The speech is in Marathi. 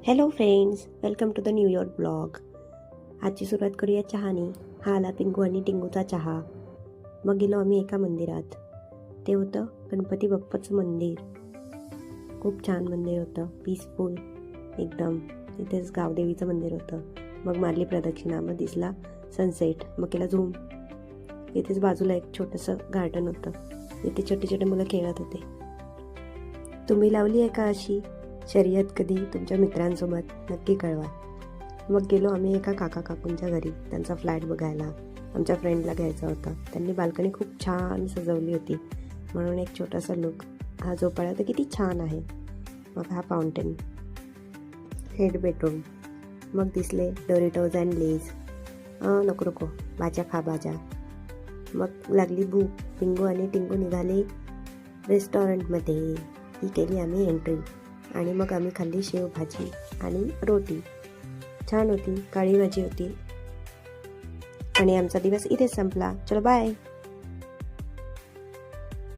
Hello friends, welcome to the New York blog. आजची सुरुवात करूया चहाने. हा आला पिंकू आणि टिंगूचा चहा. मग गेलो आम्ही एका मंदिरात. ते होतं गणपती बाप्पाचं मंदिर. खूप छान मंदिर होतं, पीसफुल एकदम. तिथेच गावदेवीचं मंदिर होतं. मग मारली प्रदक्षिणा, मग दिसला सनसेट, मग केला झूम. इथेच बाजूला एक छोटंसं गार्डन होतं. इथे छोटे छोटे मुलं खेळत होते. तुम्ही लावली आहे का अशी शर्यत कधी तुमच्या मित्रांसोबत? नक्की कळवा. मग गेलो आम्ही एका काकांच्या घरी, त्यांचा फ्लॅट बघायला. आमच्या फ्रेंडला घ्यायचा होता. त्यांनी बाल्कनी खूप छान सजवली होती, म्हणून एक छोटासा लुक. हा झोपाळा तर किती छान आहे. मग हा फाउंटेन, हेड बेडरूम. मग दिसले डोरिटोज अँड लेज. नको बाजा खा बाजा. मग लागली भूक. पिंगू आणि टिंगू निघाले रेस्टॉरंटमध्ये. ही केली आम्ही एंट्री आणि मग आम्ही खाल्ली शेव भाजी आणि रोटी. छान होती, काळी भाजी होती. आणि आमचा दिवस इथेच संपला. चलो बाय.